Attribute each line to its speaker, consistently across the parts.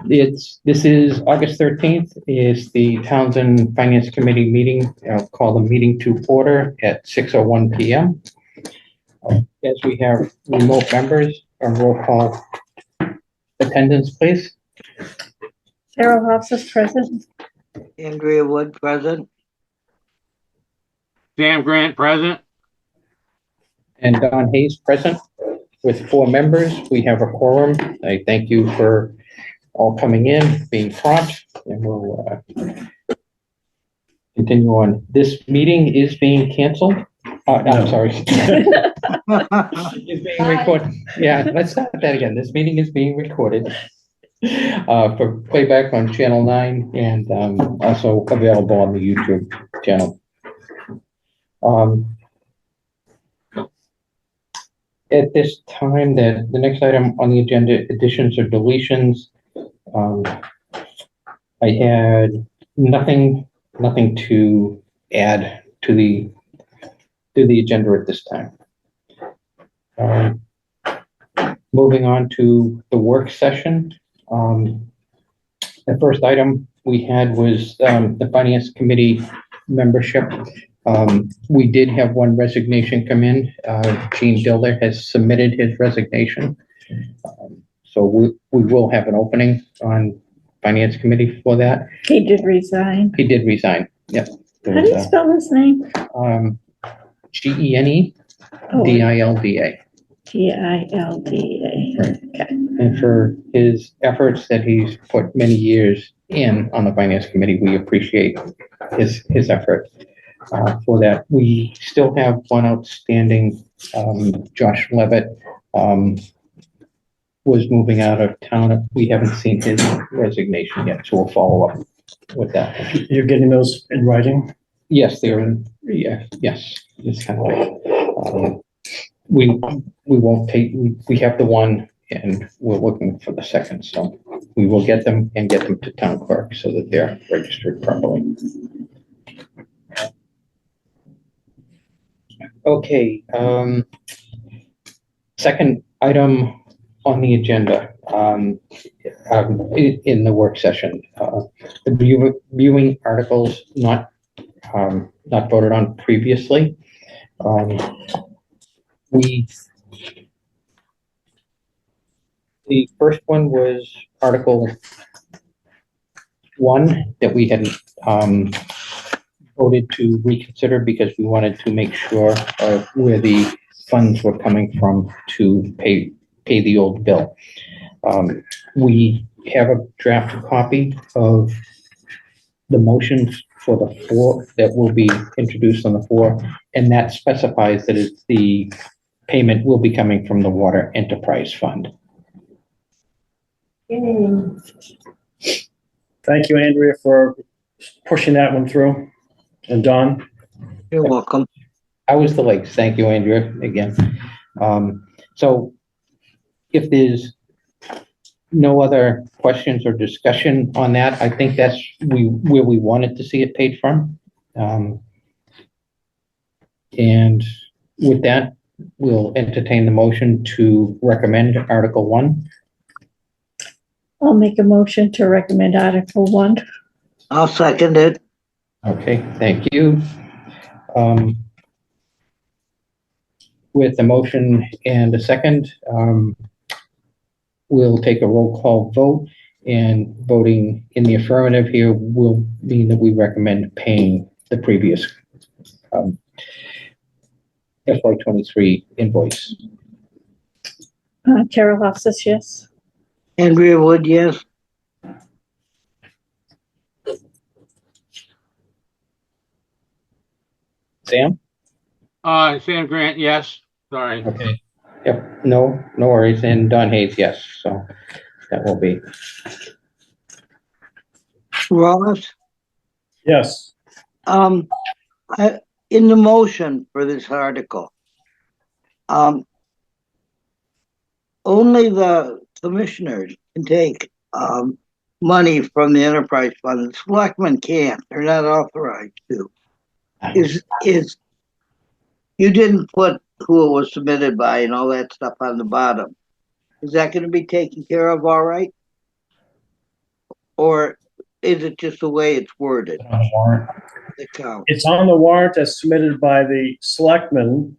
Speaker 1: This is August 13th, is the Townsend Finance Committee meeting. I'll call the meeting to order at 6:01 PM. As we have remote members, a roll call attendance, please.
Speaker 2: Carol Hobbs is present.
Speaker 3: Andrea Wood present.
Speaker 4: Sam Grant present.
Speaker 1: And Don Hayes present. With 4 members, we have a quorum. I thank you for all coming in, being prompt, and we'll continue on. This meeting is being canceled. I'm sorry. It's being recorded. Yeah, let's start that again. This meeting is being recorded for playback on Channel 9 and also available on the YouTube channel. At this time, the next item on the agenda, additions or deletions. I had nothing to add to the agenda at this time. Moving on to the work session. The first item we had was the Finance Committee membership. We did have one resignation come in. Gene Dilder has submitted his resignation. So we will have an opening on Finance Committee for that.
Speaker 2: He did resign.
Speaker 1: He did resign, yep.
Speaker 2: How do you spell his name?
Speaker 1: Genedilda.
Speaker 2: Gilda. Okay.
Speaker 1: And for his efforts that he's put many years in on the Finance Committee, we appreciate his effort for that. We still have one outstanding, Josh Levitt, was moving out of town. We haven't seen his resignation yet, so we'll follow up with that.
Speaker 5: You're getting those in writing?
Speaker 1: Yes, they're in, yes, it's kind of like, we won't take, we have the one and we're looking for the second, so we will get them and get them to town clerk so that they're registered properly. Okay, second item on the agenda in the work session, the viewing articles not voted on previously. The first one was Article 1 that we had voted to reconsider because we wanted to make sure of where the funds were coming from to pay the old bill. We have a draft copy of the motions for the floor that will be introduced on the floor, and that specifies that the payment will be coming from the Water Enterprise Fund.
Speaker 5: Thank you, Andrea, for pushing that one through. And Don?
Speaker 3: You're welcome.
Speaker 1: I was the legs. Thank you, Andrea, again. So if there's no other questions or discussion on that, I think that's where we wanted to see it paid from. And with that, we'll entertain the motion to recommend Article 1.
Speaker 2: I'll make a motion to recommend Article 1.
Speaker 3: I'll second it.
Speaker 1: Okay, thank you. With the motion and a second, we'll take a roll call vote, and voting in the affirmative here will mean that we recommend paying the previous FY23 invoice.
Speaker 2: Carol Hobbs says yes.
Speaker 3: Andrea Wood, yes.
Speaker 1: Sam?
Speaker 4: Sam Grant, yes. Sorry.
Speaker 1: Okay. Yep, no worries. And Don Hayes, yes. So that will be.
Speaker 3: Ross?
Speaker 5: Yes.
Speaker 3: In the motion for this article, only the commissioners can take money from the enterprise fund. The selectmen can't. They're not authorized to. You didn't put who it was submitted by and all that stuff on the bottom. Is that gonna be taken care of all right? Or is it just the way it's worded,
Speaker 1: On the warrant.
Speaker 3: the count?
Speaker 5: It's on the warrant as submitted by the selectmen.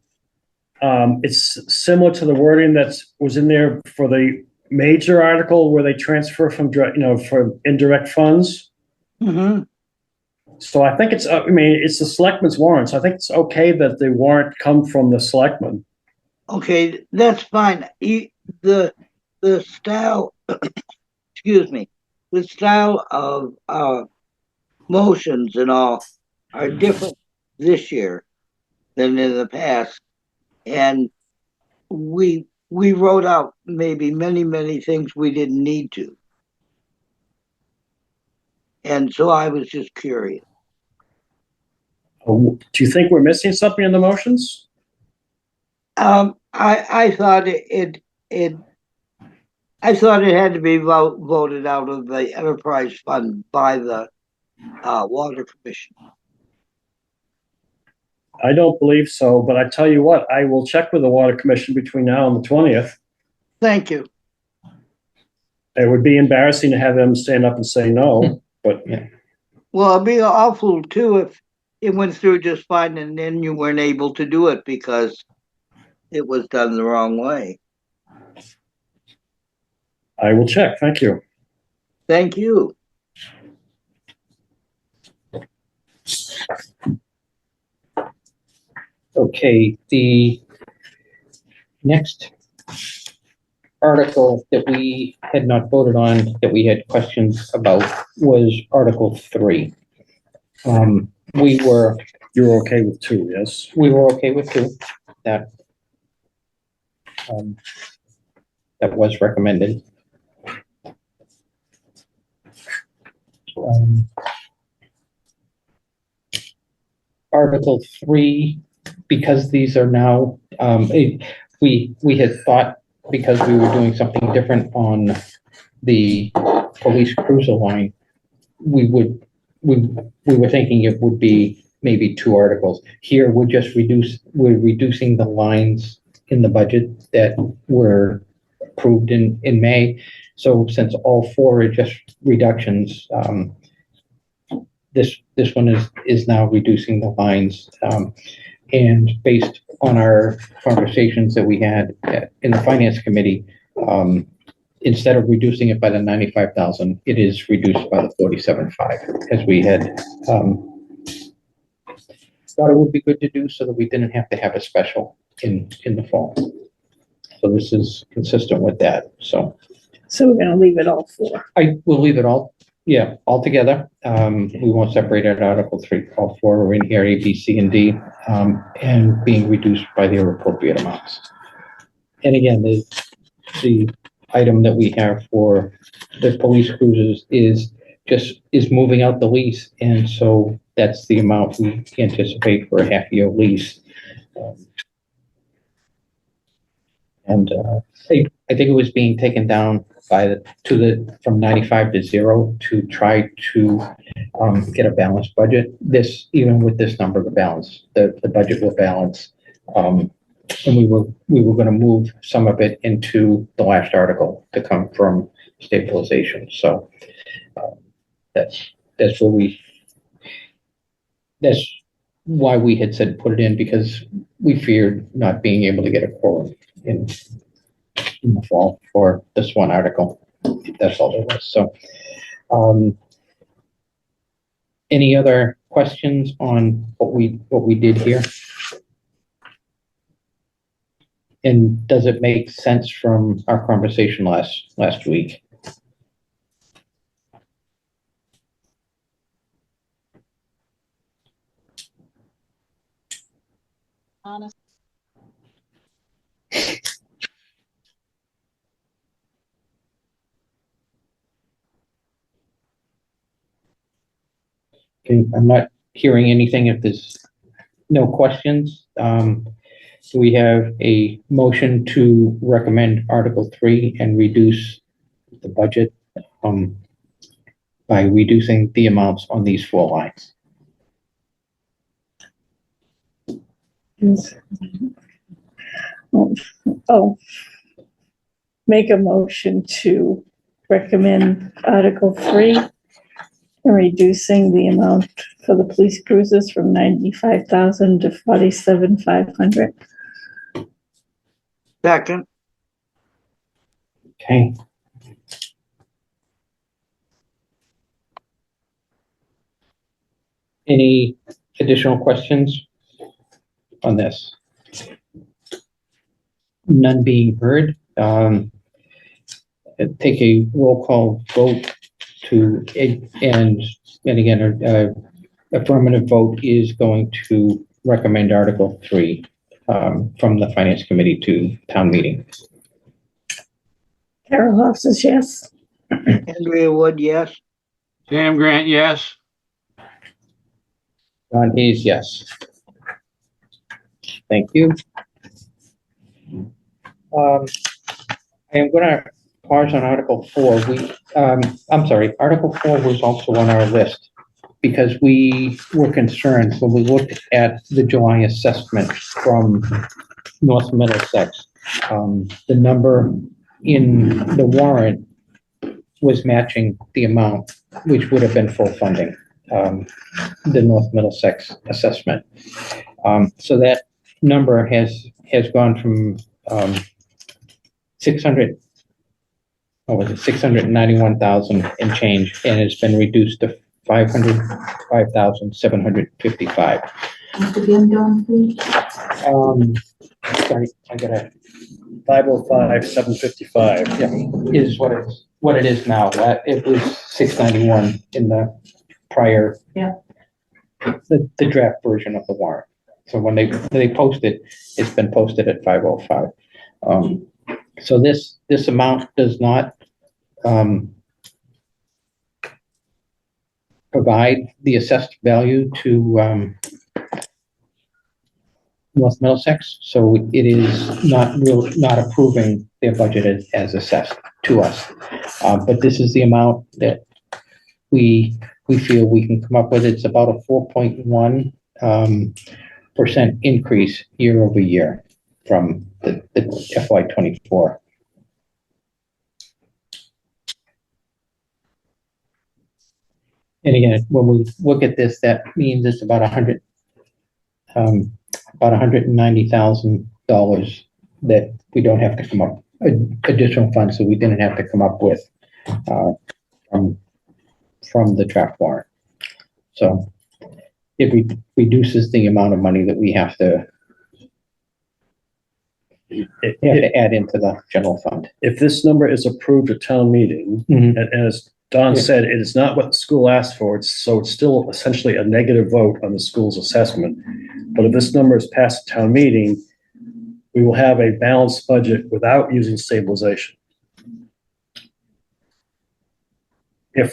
Speaker 5: It's similar to the wording that was in there for the major article where they transfer from, for indirect funds.
Speaker 3: Mm-hmm.
Speaker 5: So I think it's the selectmen's warrant, so I think it's okay that the warrant come from the selectmen.
Speaker 3: Okay, that's fine. The style, excuse me, the style of motions and all are different this year than in the past. And we wrote out maybe many things we didn't need to. And so I was just curious.
Speaker 5: Do you think we're missing something in the motions?
Speaker 3: I thought I thought it had to be voted out of the enterprise fund by the water commission.
Speaker 5: I don't believe so, but I tell you what, I will check with the water commission between now and the 20th.
Speaker 3: Thank you.
Speaker 5: It would be embarrassing to have them stand up and say no, but
Speaker 1: Yeah.
Speaker 3: Well, it'd be awful too if it went through just fine and then you weren't able to do it because it was done the wrong way.
Speaker 5: I will check. Thank you.
Speaker 3: Thank you.
Speaker 1: Okay, the next article that we had not voted on, that we had questions about, was Article 3. We were
Speaker 5: You're okay with 2, yes?
Speaker 1: okay with 2. That that was recommended. Article 3, because these are now, we had thought, because we were doing something different on the police cruiser line, we were thinking it would be maybe 2 articles. Here, we're reducing the lines in the budget that were approved in May. So since all 4 are just reductions, this one is now reducing the lines. And based on our conversations that we had in the finance committee, instead of reducing it by the 95,000, it is reduced by the 47.5, as we had thought it would be good to do, so that we didn't have to have a special in the fall. So this is consistent with that. So
Speaker 2: we're gonna leave it all 4.
Speaker 1: I will leave it all, all together. We won't separate out Article 3. All 4 are in here, A, B, C, and D, and being reduced by their appropriate amounts. And again, the item that we have for the police cruisers is moving out the lease, and so that's the amount we anticipate for a half-year lease. And I think it was being taken down from 95 to 0 to try to get a balanced budget. Even with this number, the budget will balance. And we were going to move some of it into the last article to come from stabilization. So that's why we had said put it in, because we feared not being able to get a quorum in the fall for this one article. That's all there was. So any other questions on what we did here? And does it make sense from our conversation last week?
Speaker 6: Honest.
Speaker 1: Okay, I'm not hearing anything. If there's no questions, so we have a motion to recommend Article 3 and reduce the budget by reducing the amounts on these 4 lines.
Speaker 2: Oh, make a motion to recommend Article 3, reducing the amount for the police cruisers from 95,000 to 47,500.
Speaker 3: Second.
Speaker 1: Okay. Any additional questions on this? None being heard. Take a roll call vote to, and again, affirmative vote is going to recommend Article 3 from the Finance Committee to town meeting.
Speaker 2: Carol Hoff says yes.
Speaker 3: Andrea Wood, yes.
Speaker 4: Sam Grant, yes.
Speaker 1: Don Hayes, yes. Thank you. I am going to pause on Article 4. I'm sorry, Article 4 was also on our list because we were concerned when we looked at the July assessment from North Middlesex. The number in the warrant was matching the amount, which would have been full funding, the North Middlesex assessment. So that number has gone from 691,000 and change, and it's been reduced to 505,755.
Speaker 6: Again, Don, please.
Speaker 1: Sorry, I gotta,
Speaker 5: 505,755.
Speaker 1: yeah, is what it is now. It was 691 in the prior.
Speaker 6: Yeah.
Speaker 1: The draft version of the warrant. So when they post it, it's been posted at 505. So this amount does not provide the assessed value to North Middlesex, so it is not approving their budget as assessed to us. But this is the amount that we feel we can come up with. It's about a 4.1% increase year over year from the FY24. And again, when we look at this, that means it's about $190,000 that we don't have to come up, additional funds that we didn't have to come up with from the draft warrant. So it reduces the amount of money that we have to add into the general fund.
Speaker 5: If this number is approved at town meeting,
Speaker 1: Mhm.
Speaker 5: and as Don
Speaker 1: Yeah.
Speaker 5: said, it is not what the school asked for, so it's still essentially a negative vote on the school's assessment. But if this number is passed at town meeting, we will have a balanced budget without using stabilization. If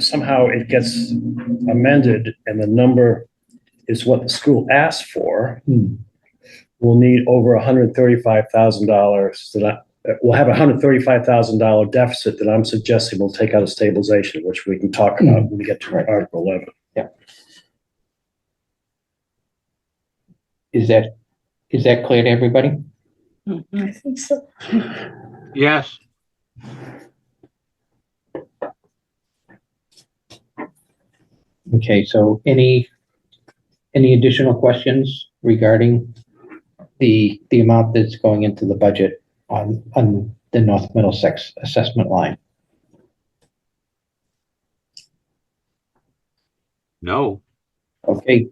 Speaker 5: somehow it gets amended and the number is what the school asked for, we'll need over $135,000 we'll have a $135,000 deficit that I'm suggesting we'll take out of stabilization, which we can talk about when we get to Article 11.
Speaker 1: Yeah. Is that clear to everybody?
Speaker 2: I think so.
Speaker 4: Yes.
Speaker 1: Okay, so any additional questions regarding the amount that's going into the budget on the North Middlesex assessment line?
Speaker 4: No.
Speaker 1: Okay,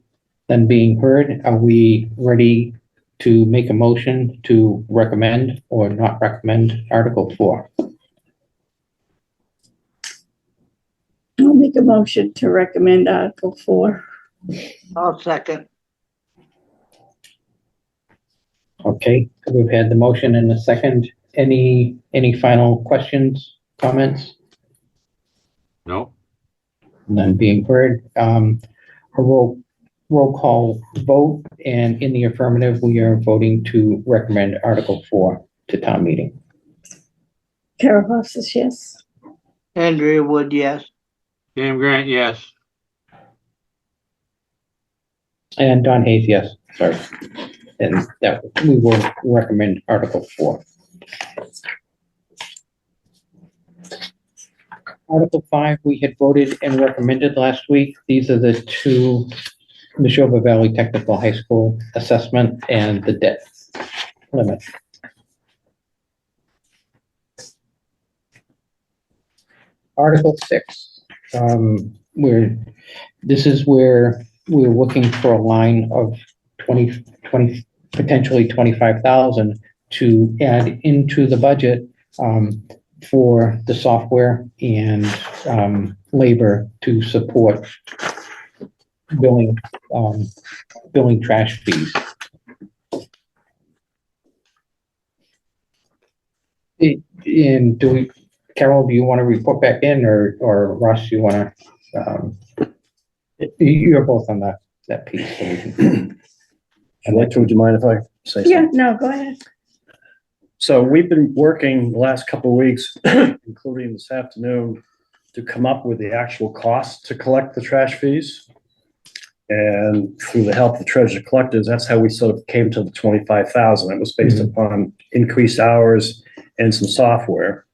Speaker 1: then being heard, are we ready to make a motion to recommend or not recommend Article 4?
Speaker 2: I'll make a motion to recommend Article 4.
Speaker 3: I'll second.
Speaker 1: Okay, we've had the motion and the second. Any final questions, comments?
Speaker 4: No.
Speaker 1: None being heard. A roll call vote, and in the affirmative, we are voting to recommend Article 4 to town meeting.
Speaker 2: Carol Hoff says yes.
Speaker 3: Andrea Wood, yes.
Speaker 4: Sam Grant, yes.
Speaker 1: And Don Hayes, yes, sorry. And that we will recommend Article 4. Article 5, we had voted and recommended last week. These are the two, Neshoba Valley Technical High School assessment and the debt limit. Article 6, this is where we're looking for a line of 20, potentially 25,000 to add into the budget for the software and labor to support billing trash fees. And Carol, do you want to report back in, or Russ, you want to, you're both on that piece. So we can-
Speaker 5: Alexa, would you mind if I say something?
Speaker 2: Yeah, no, go ahead.
Speaker 5: So we've been working the last couple of weeks, including this afternoon, to come up with the actual cost to collect the trash fees. And through the help of the treasurer collectors, that's how we sort of came to the 25,000. It was based upon increased hours and some software.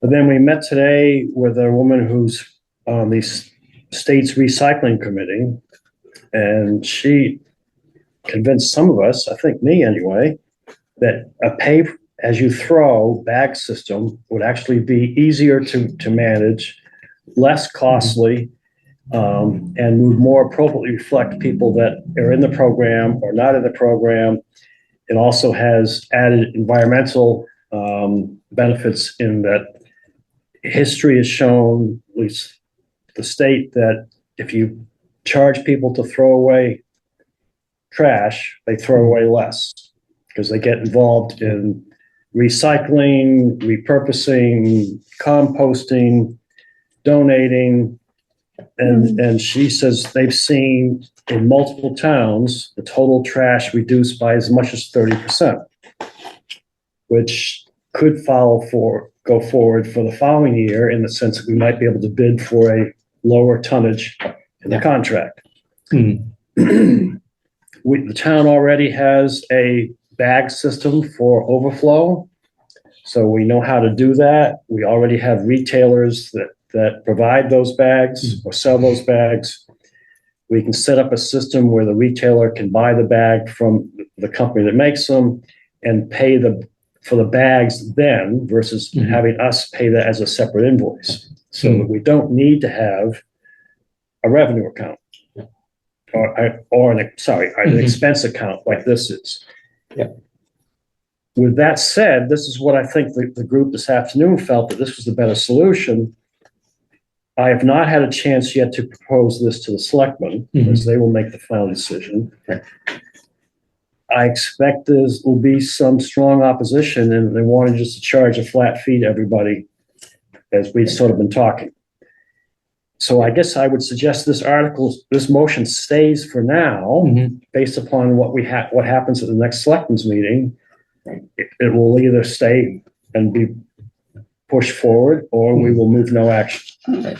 Speaker 5: But then we met today with a woman who's on the state's recycling committee, and she convinced some of us, I think me anyway, that a pay as you throw bag system would actually be easier to manage, less costly, and would more appropriately reflect people that are in the program or not in the program. It also has added environmental benefits in that history has shown, at least the state, that if you charge people to throw away trash, they throw away less because they get involved in recycling, repurposing, composting, donating. And she says they've seen in multiple towns the total trash reduced by as much as 30%, which could go forward for the following year in the sense that we might be able to bid for a lower tonnage in the contract. The town already has a bag system for overflow, so we know how to do that. We already have retailers that provide those bags or sell those bags. We can set up a system where the retailer can buy the bag from the company that makes them and pay for the bags then versus having us pay that as a separate invoice. So that we don't need to have a revenue account or an expense account like this is.
Speaker 1: Yeah.
Speaker 5: With that said, this is what I think the group this afternoon felt that this was the better solution. I have not had a chance yet to propose this to the selectmen, as they will make the final decision.
Speaker 1: Okay.
Speaker 5: I expect there will be some strong opposition, and they wanted just to charge a flat fee to everybody, as we've sort of been talking. So I guess I would suggest this motion stays for now, based upon what happens at the next selectmen's meeting. It will either stay and be pushed forward, or we will move no action.
Speaker 2: Okay.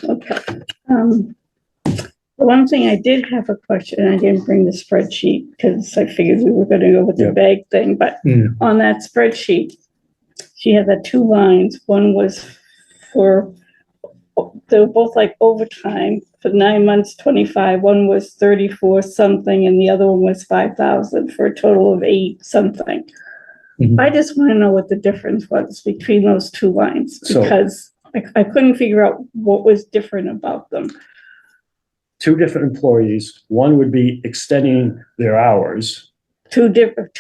Speaker 2: The one thing I did have a question, and I didn't bring the spreadsheet because I figured we were gonna go with the bag thing, but on that spreadsheet, she had the two lines. One was they were both like overtime for 9 months, 25. One was 34 something, and the other one was 5,000 for a total of 8 something. I just want to know what the difference was between those two lines, because I couldn't figure out what was different about them.
Speaker 5: Two different employees. One would be extending their hours.
Speaker 2: Two different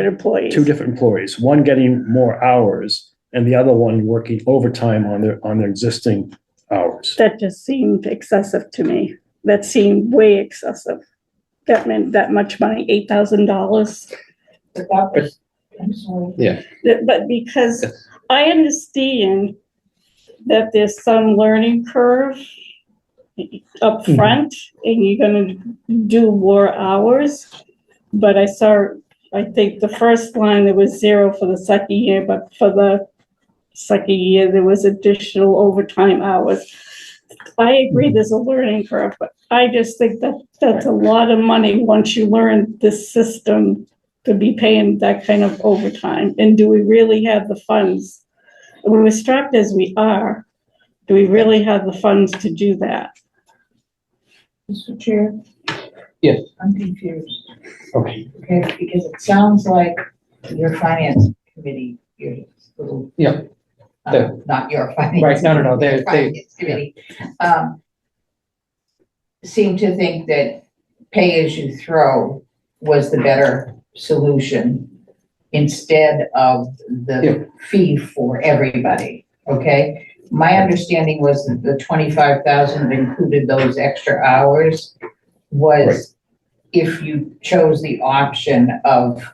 Speaker 2: employees.
Speaker 5: Two different employees. One getting more hours, and the other one working overtime on their existing hours.
Speaker 2: That just seemed excessive to me. That seemed way excessive. That meant that much money, $8,000.
Speaker 6: I'm sorry.
Speaker 1: Yeah.
Speaker 2: But because I understand that there's some learning curve up front and you're gonna do more hours. But I think the first line, there was 0 for the second year, but for the second year, there was additional overtime hours. I agree there's a learning curve, but I just think that that's a lot of money once you learn this system to be paying that kind of overtime? And do we really have the funds? When we're strapped as we are, do we really have the funds to do that?
Speaker 6: Mr. Chair?
Speaker 1: Yes.
Speaker 6: I'm confused,
Speaker 1: Okay,
Speaker 6: okay, because it sounds like your finance committee, your little.
Speaker 1: Yeah.
Speaker 6: Not your finance.
Speaker 1: Right, no,
Speaker 6: your finance committee, seem to think that pay as you throw was the better solution instead of
Speaker 1: Yeah.
Speaker 6: the fee for everybody, okay? My understanding was that the 25,000 included those extra hours was if you chose the option of,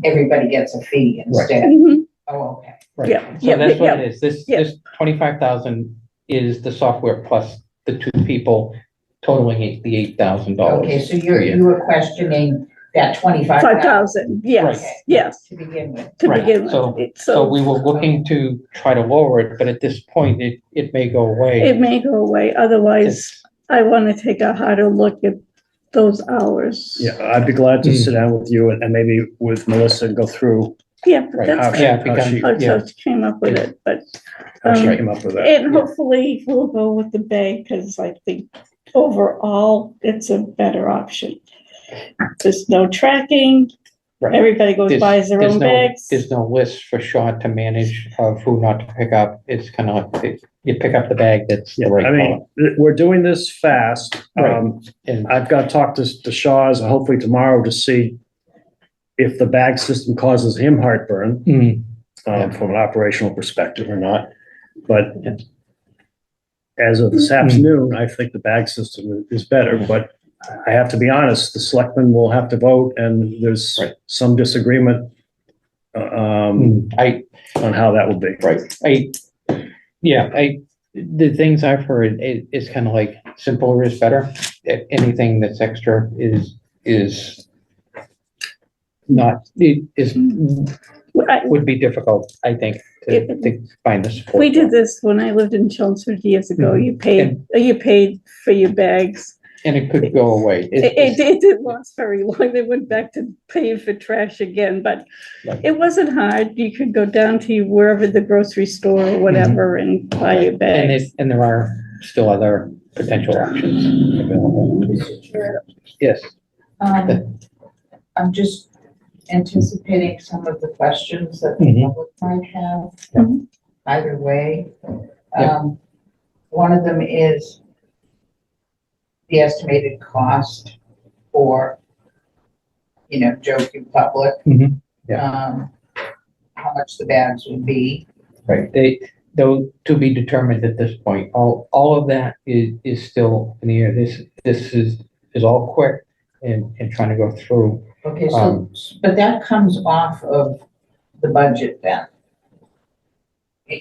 Speaker 6: everybody gets a fee instead.
Speaker 2: Mhm.
Speaker 6: Oh, okay.
Speaker 1: right.
Speaker 2: Yeah,
Speaker 1: So that's what
Speaker 2: yeah,
Speaker 1: it is. This,
Speaker 2: yeah.
Speaker 1: this 25,000 is the software plus the two people totaling the $8,000.
Speaker 6: Okay, so
Speaker 1: per year.
Speaker 6: you were questioning that 25,000
Speaker 2: 5,000, yes,
Speaker 6: Right.
Speaker 2: yes,
Speaker 6: to begin with.
Speaker 2: to
Speaker 1: Right,
Speaker 2: begin
Speaker 1: so-
Speaker 2: with.
Speaker 1: So we were looking to try to lower it, but at this point, it may go away.
Speaker 2: It may go away, otherwise I want to take a harder look at those hours.
Speaker 5: Yeah, I'd be glad to
Speaker 1: Mm.
Speaker 5: sit down with you and maybe with Melissa and go through
Speaker 2: Yeah,
Speaker 1: Right,
Speaker 2: that's
Speaker 5: how
Speaker 2: fine.
Speaker 1: Yeah,
Speaker 5: how
Speaker 1: because-
Speaker 5: she,
Speaker 2: How she came up with it, but,
Speaker 5: how she
Speaker 2: um,
Speaker 5: came up with that.
Speaker 2: and hopefully we'll go with the bag, because I think overall, it's a better option. There's no tracking,
Speaker 1: Right.
Speaker 2: everybody goes
Speaker 1: There's-
Speaker 2: buys their
Speaker 1: there's
Speaker 2: own
Speaker 1: no-
Speaker 2: bags.
Speaker 1: There's no list for Shaw to manage of who not to pick up. It's kind of like you pick up the bag that's
Speaker 5: Yeah,
Speaker 1: the right
Speaker 5: I
Speaker 1: color.
Speaker 5: mean, we're doing this fast.
Speaker 1: Right. And
Speaker 5: I've got to talk to Shaw's hopefully tomorrow to see if the bag system causes him heartburn, from an operational perspective or not. But
Speaker 1: Yeah.
Speaker 5: as of this afternoon, I think the bag system is better, but I have to be honest, the selectmen will have to vote and there's
Speaker 1: Right.
Speaker 5: some disagreement
Speaker 1: I,
Speaker 5: on how that will be.
Speaker 1: right, the things I've heard, it's kind of like simpler is better. Anything that's extra is not, it is, would be difficult, I think, to find the support.
Speaker 2: We did
Speaker 1: for.
Speaker 2: this when I lived in Chelmsford years ago.
Speaker 1: Mhm.
Speaker 2: You paid for your bags.
Speaker 1: And it could go away.
Speaker 2: It didn't last very long. They went back to paying for trash again, but
Speaker 1: Right.
Speaker 2: it wasn't hard. You could go down to wherever the grocery store or whatever and buy your
Speaker 1: And
Speaker 2: bags.
Speaker 1: and there are still other potential options available.
Speaker 6: Mr. Chair,
Speaker 1: Yes,
Speaker 6: I'm just anticipating some of the questions that the
Speaker 1: Mhm.
Speaker 6: public might have,
Speaker 2: Mhm.
Speaker 6: either way.
Speaker 1: Yeah.
Speaker 6: One of them is the estimated cost for, joking public.
Speaker 1: Mhm.
Speaker 6: How much the bags would be.
Speaker 1: right. Though to be determined at this point, all of that is still in the air. This is all quick and trying to go through.
Speaker 6: Okay, so,
Speaker 1: Um,
Speaker 6: but that comes off of the budget then.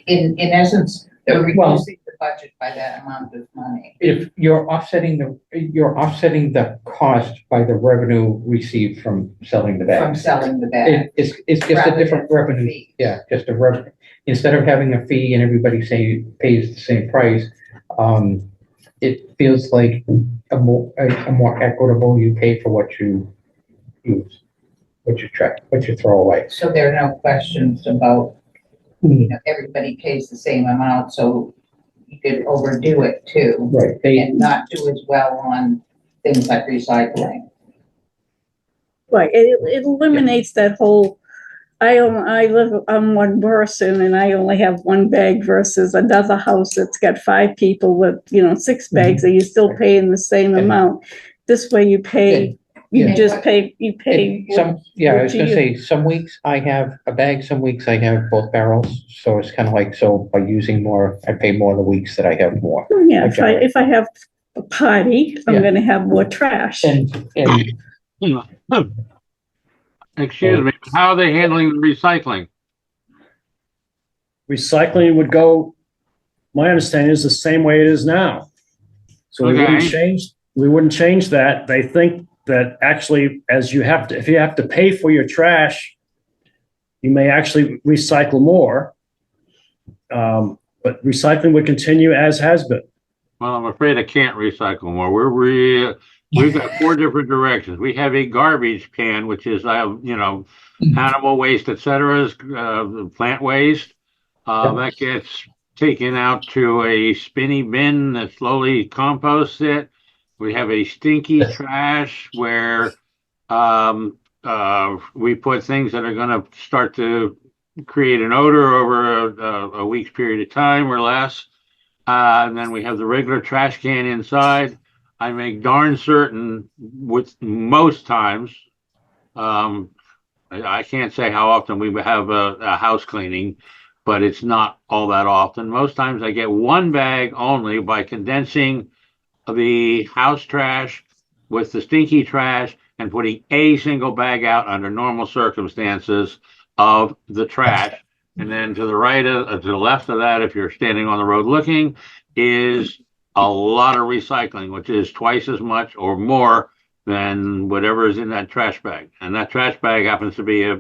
Speaker 6: In essence, they're reducing the budget by that amount of money.
Speaker 1: If you're offsetting the cost by the revenue received from selling the
Speaker 6: From
Speaker 1: bags.
Speaker 6: selling the bag.
Speaker 1: It's just a
Speaker 6: rather
Speaker 1: different
Speaker 6: than
Speaker 1: revenue.
Speaker 6: fees.
Speaker 1: Yeah, just a revenue. Instead of having a fee and everybody pays the same price, it feels like a more equitable, you pay for what you use, what you throw away.
Speaker 6: So there are no questions about, everybody pays the same amount, so you could overdo it too.
Speaker 1: Right,
Speaker 6: And not do as well on things like recycling.
Speaker 2: Right, it eliminates that whole, I live on one person and I only have one bag versus another house that's got 5 people with, 6 bags, and you're still paying the same
Speaker 1: And-
Speaker 2: amount. This way you pay, you
Speaker 1: Yeah.
Speaker 2: just pay, you pay.
Speaker 1: I was gonna
Speaker 2: what you
Speaker 1: say, some weeks I have a bag, some weeks I have both barrels, so it's kind of like, so by using more, I pay more the weeks that I have more.
Speaker 2: Yeah, if I have a party,
Speaker 1: Yeah.
Speaker 2: I'm gonna have more trash.
Speaker 1: And
Speaker 4: Excuse me, how are they handling the recycling?
Speaker 5: Recycling would go, my understanding is the same way it is now. So we wouldn't
Speaker 4: Okay.
Speaker 5: change that. They think that actually, if you have to pay for your trash, you may actually recycle more. But recycling would continue as has been.
Speaker 4: Well, I'm afraid I can't recycle more. we've got four different directions. We have a garbage can, which is, animal waste, et cetera, plant waste. That gets taken out to a spinny bin that slowly composts it. We have a stinky trash where we put things that are going to start to create an odor over a week's period of time or less. And then we have the regular trash can inside. I make darn certain with most times, I can't say how often we have a house cleaning, but it's not all that often. Most times I get one bag only by condensing the house trash with the stinky trash and putting a single bag out under normal circumstances of the trash. And then to the to the left of that, if you're standing on the road looking, is a lot of recycling, which is twice as much or more than whatever is in that trash bag. And that trash bag happens to be a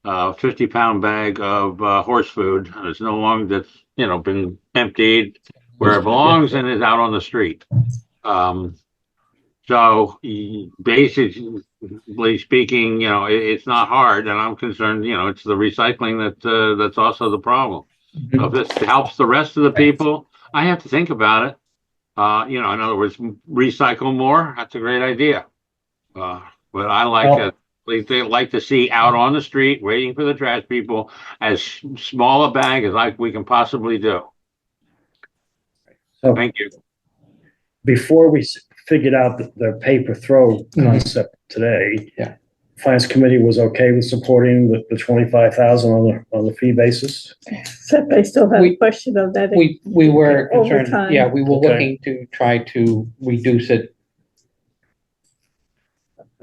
Speaker 4: 50-pound bag of horse food. It's no longer, that's, been emptied where it belongs and is out on the street. So basically speaking, it's not hard, and I'm concerned, it's the recycling that's also the problem. So if this helps the rest of the people, I have to think about it. In other words, recycle more. That's a great idea. But I like to see out on the street waiting for the trash people as small a bag as we can possibly do.
Speaker 5: So
Speaker 4: thank you.
Speaker 5: Before we figured out the pay-per-throw concept today, Finance Committee was okay with supporting the 25,000 on the fee basis.
Speaker 2: Except I still have a question of that.
Speaker 1: We were concerned,
Speaker 2: Overtime.
Speaker 1: we were looking to try to reduce it.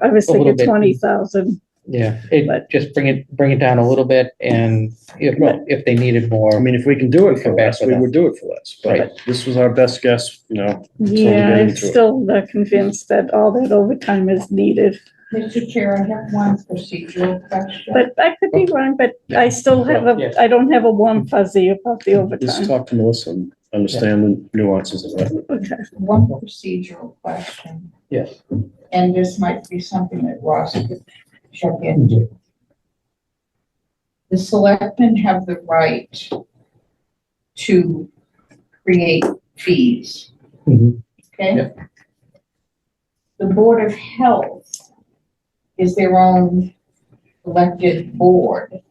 Speaker 2: I was
Speaker 1: a little
Speaker 2: thinking
Speaker 1: bit.
Speaker 2: 20,000.
Speaker 1: Yeah,
Speaker 2: But-
Speaker 1: just bring it down a little bit, and if they needed more.
Speaker 5: I mean, if we can do it for
Speaker 1: Come back
Speaker 5: less,
Speaker 1: with
Speaker 5: we
Speaker 1: that.
Speaker 5: would do it for less. But
Speaker 1: Right.
Speaker 5: this was our best guess,
Speaker 2: Yeah,
Speaker 5: get
Speaker 2: I'm
Speaker 5: into it.
Speaker 2: still not convinced that all that overtime is needed.
Speaker 6: Mr. Chair, I have one procedural question.
Speaker 2: But I could be wrong, but I still have
Speaker 1: Yes.
Speaker 2: I don't have a warm fuzzy about the
Speaker 5: Just
Speaker 2: overtime.
Speaker 5: talk to Melissa and understand the nuances of that.
Speaker 2: Okay.
Speaker 6: One procedural question,
Speaker 1: Yes.
Speaker 6: and this might be something that Ross could check into. The selectmen have the right to create fees.
Speaker 1: Mhm.
Speaker 6: Okay?
Speaker 1: Yeah.
Speaker 6: The Board of Health is their own elected board,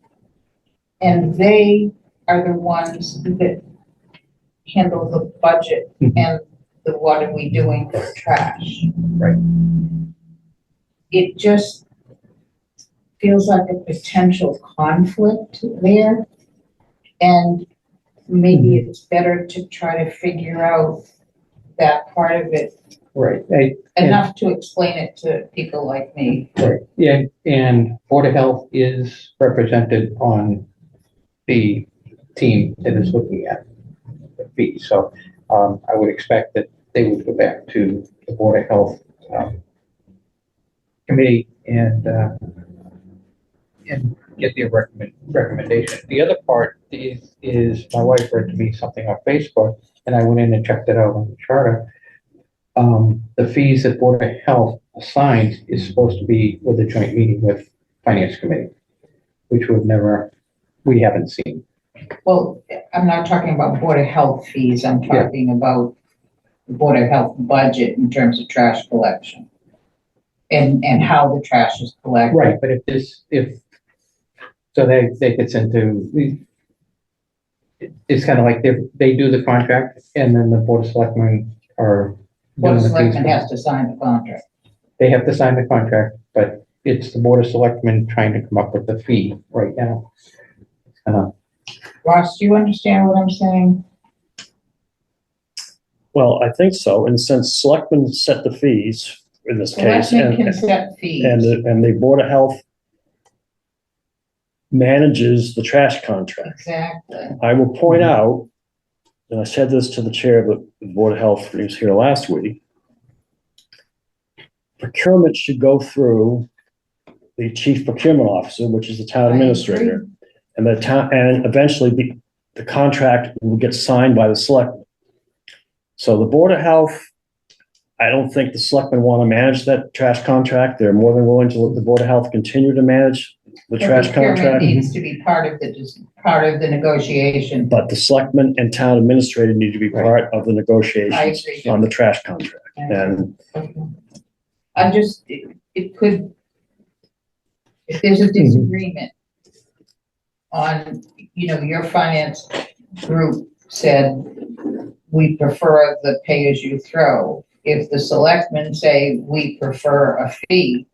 Speaker 6: and they are the ones that handle the budget
Speaker 1: Mhm.
Speaker 6: and the what are we doing for trash.
Speaker 1: Right.
Speaker 6: It just feels like a potential conflict there. And maybe it's better to try to figure out that part of it,
Speaker 1: Right.
Speaker 6: enough to explain it to people like me.
Speaker 1: Right. Yeah, and Board of Health is represented on the team that is looking at the fees. So I would expect that they would go back to the Board of Health committee and get their recommendation. The other part is my wife read to me something on Facebook, and I went in and checked it out on the charter. The fees that Board of Health assigns is supposed to be with a joint meeting with Finance Committee, which we haven't seen.
Speaker 6: Well, I'm not talking about Board of Health fees, I'm talking about the Board of Health budget in terms of trash collection. And how the trash is collected.
Speaker 1: Right, but so that gets into, it's kind of like they do the contract, and then the Board of Selectmen are.
Speaker 6: Board of
Speaker 1: doing the fees.
Speaker 6: Selectmen has to sign the contract.
Speaker 1: They have to sign the contract, but it's the Board of Selectmen trying to come up with the fee right now.
Speaker 6: Ross, do you understand what I'm saying?
Speaker 5: Well, I think so. And since selectmen set the fees in this case,
Speaker 6: Selectmen can set fees.
Speaker 5: and the Board of Health manages the trash contract.
Speaker 6: Exactly.
Speaker 5: I will point out, and I said this to the chair of the Board of Health who was here last week, procurement should go through the chief procurement officer, which is the town
Speaker 6: I
Speaker 5: administrator, and and eventually the contract will get signed by the selectmen. So the Board of Health I don't think the selectmen want to manage that trash contract. They're more than willing to let the Board of Health continue to manage the trash
Speaker 6: Procurement
Speaker 5: contract.
Speaker 6: needs to be part of the negotiation.
Speaker 5: But the selectmen and town administrator need to be part of the
Speaker 6: I
Speaker 5: negotiations
Speaker 6: agree.
Speaker 5: on the trash contract. And
Speaker 6: I'm just, it could, if there's a disagreement on, your finance group said, we prefer the pay as you throw. If the selectmen say we prefer a fee,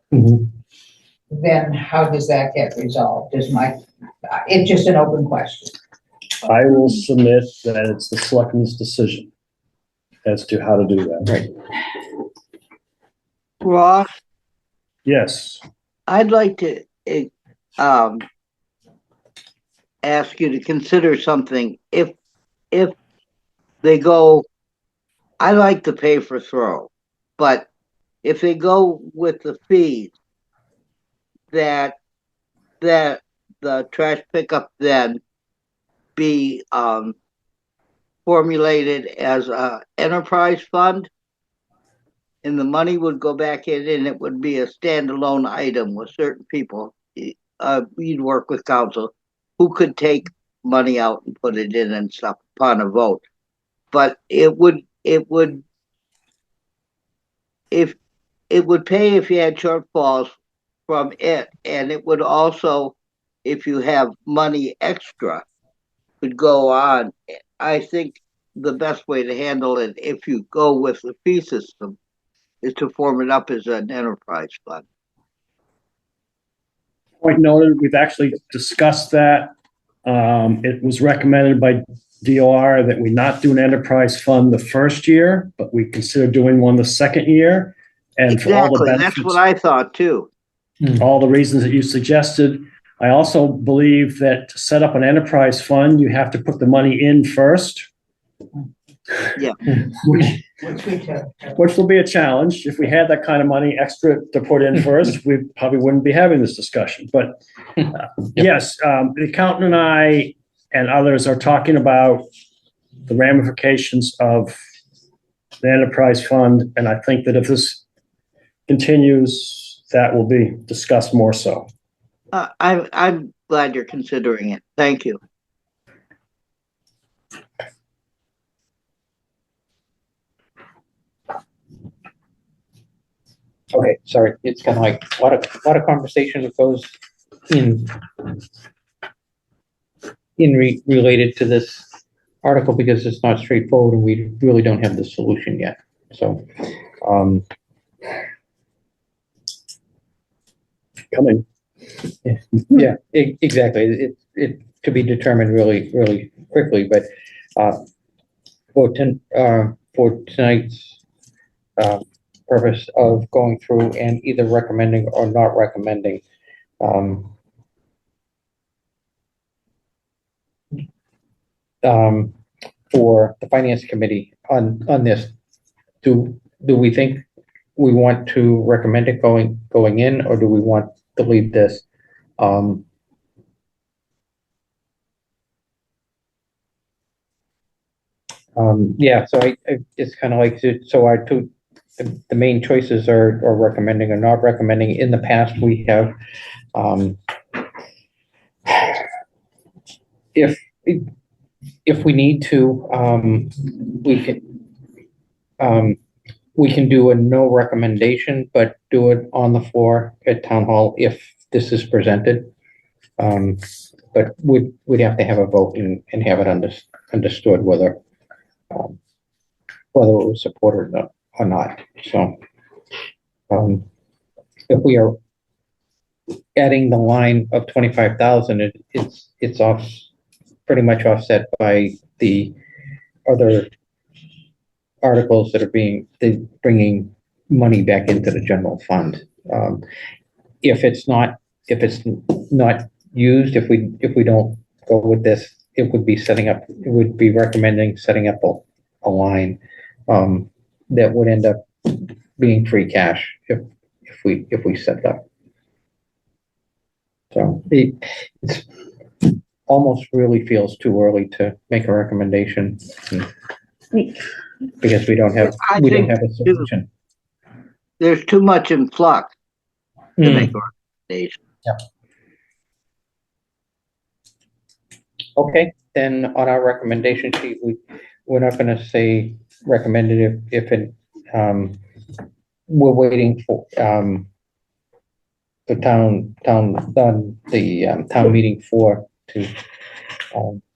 Speaker 6: then how does that get resolved it's just an open question.
Speaker 5: I will submit that it's the selectmen's decision as to how to do that.
Speaker 1: Right.
Speaker 3: Ross,
Speaker 5: Yes.
Speaker 3: I'd like to ask you to consider something. If they go, I like the pay for throw, but if they go with the fees, that the trash pickup then be formulated as a enterprise fund, and the money would go back in, and it would be a standalone item with certain people. You'd work with council who could take money out and put it in and stuff upon a vote. But it would pay if you had shortfalls from it, and it would also, if you have money extra, could go on. I think the best way to handle it, if you go with the fee system, is to form it up as an enterprise fund.
Speaker 5: Point noted, we've actually discussed that. It was recommended by DOR that we not do an enterprise fund the first year, but we consider doing one the second year. And for all the
Speaker 3: Exactly,
Speaker 5: benefits,
Speaker 3: that's what I thought too.
Speaker 5: all the reasons that you suggested. I also believe that to set up an enterprise fund, you have to put the money in first.
Speaker 3: Yeah.
Speaker 5: Which will be a challenge. If we had that kind of money extra to put in first, we probably wouldn't be having this discussion. But yes, the accountant and I and others are talking about the ramifications of the enterprise fund. And I think that if this continues, that will be discussed more so.
Speaker 3: I'm glad you're considering it. Thank you.
Speaker 1: Okay, sorry, it's kind of like a lot of conversation that goes in related to this article because it's not straightforward and we really don't have the solution yet. So,
Speaker 5: Coming.
Speaker 1: yeah, exactly. It could be determined really quickly, but for tonight's purpose of going through and either recommending or not recommending, for the finance committee on this, do we think we want to recommend it going in, or do we want to leave this? Yeah, so I it's kind of like, so our two, the main choices are recommending or not recommending. In the past, we have, if we need to, we can do a no recommendation, but do it on the floor at town hall if this is presented. But we'd have to have a vote and have it understood whether it was supported or not. So, if we are adding the line of 25,000, it's off, pretty much offset by the other articles that are bringing money back into the general fund. If it's not used, if we don't go with this, it would be recommending setting up a line that would end up being free cash if we set it up. So it's almost really feels too early to make a recommendation. because we don't have,
Speaker 3: I
Speaker 1: we don't
Speaker 3: think
Speaker 1: have a solution.
Speaker 3: there's too much in flux to
Speaker 1: Hmm.
Speaker 3: make a recommendation.
Speaker 1: Okay, then on our recommendation sheet, we're not gonna say recommended if it, we're waiting for, the town meeting for, to,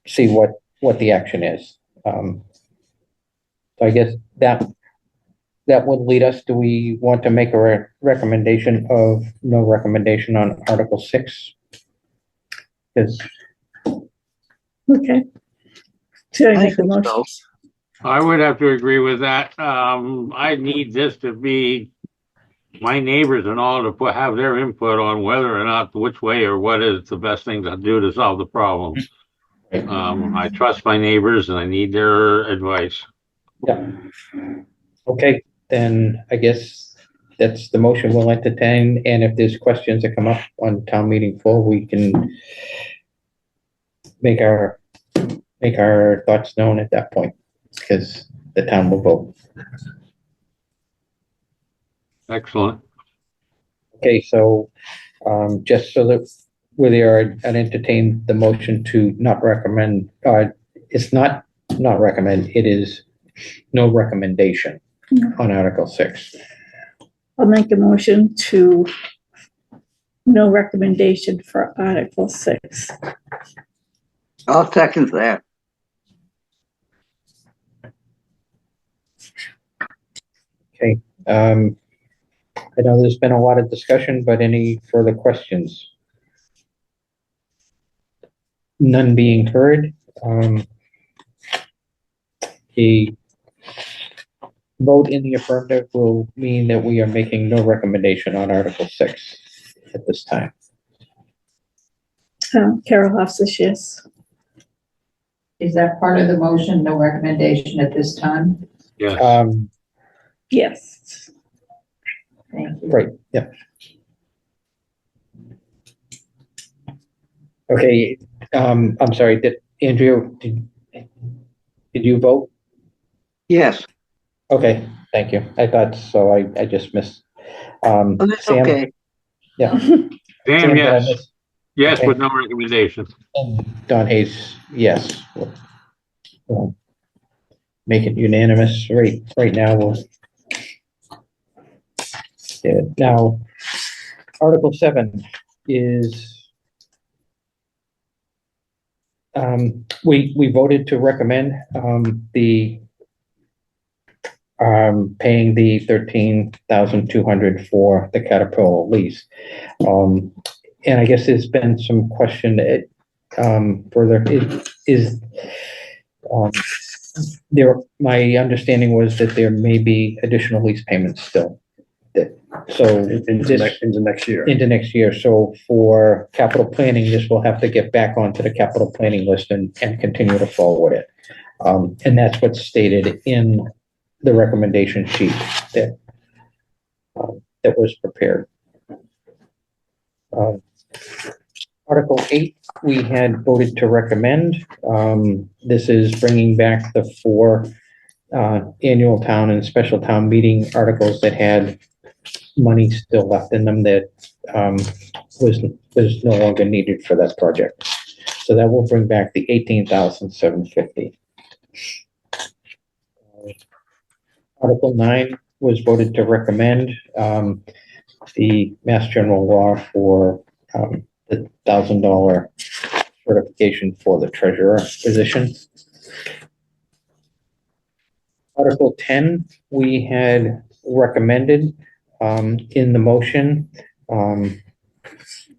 Speaker 1: see what the action is. So I guess that would lead us, do we want to make a recommendation of no recommendation on Article 6? Because,
Speaker 2: Okay. Should I
Speaker 3: I
Speaker 2: make a
Speaker 3: think
Speaker 2: motion?
Speaker 3: so.
Speaker 4: I would have to agree with that. I need this to be my neighbors and all to have their input on whether or not, which way or what is the best thing to do to solve the problem. I trust my neighbors and I need their advice.
Speaker 1: yeah. Okay, then I guess that's the motion we'll entertain, and if there's questions that come up on town meeting floor, we can make our thoughts known at that point, because the town will vote.
Speaker 4: Excellent.
Speaker 1: Okay, so, just so that we're there, I'd entertain the motion to not recommend, it's not recommend, it is no recommendation on Article 6.
Speaker 2: I'll make a motion to no recommendation for Article 6.
Speaker 3: I'll second that.
Speaker 1: Okay, I know there's been a lot of discussion, but any further questions? None being heard. A vote in the affirmative will mean that we are making no recommendation on Article 6 at this time.
Speaker 2: Carol Hoff says yes.
Speaker 6: Is that part of the motion, no recommendation at this time?
Speaker 4: Yes.
Speaker 2: Yes.
Speaker 6: Thank you.
Speaker 1: Right, yeah. Okay, I'm sorry, Andrea, did you vote?
Speaker 3: Yes.
Speaker 1: Okay, thank you. I thought so. I just missed.
Speaker 3: Oh, that's
Speaker 1: Sam?
Speaker 3: okay.
Speaker 1: Yeah.
Speaker 4: Sam,
Speaker 1: Sam, did I
Speaker 4: yes.
Speaker 1: miss?
Speaker 4: Yes,
Speaker 1: Okay.
Speaker 4: with no recommendation.
Speaker 1: And Don Hayes, yes. We'll make it unanimous right now. Yeah, now, Article 7 is, we voted to recommend, the, paying the 13,200 for the Caterpillar lease. And I guess there's been some question further, my understanding was that there may be additional lease payments still.
Speaker 5: Into next year.
Speaker 1: Into next year. So for capital planning, this will have to get back onto the capital planning list and continue to forward it. And that's what's stated in the recommendation sheet that was prepared. Article 8, we had voted to recommend. This is bringing back the 4 annual town and special town meeting articles that had money still left in them that was no longer needed for that project. So that will bring back the 18,750. Article 9 was voted to recommend the Mass General Law for the $1,000 certification for the treasurer position. Article 10, we had recommended in the motion.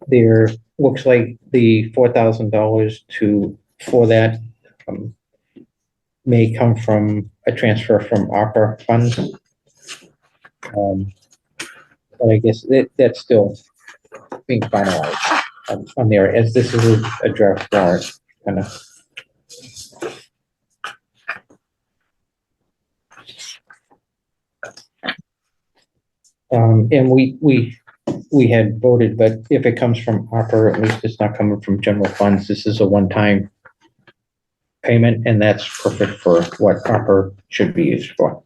Speaker 1: There looks like the $4,000 for that may come from a transfer from ARPA funds. But I guess that's still being finalized on there, as this is a draft warrant, kind of. And we had voted, but if it comes from ARPA, at least it's not coming from general funds. This is a one-time payment, and that's perfect for what copper should be used for.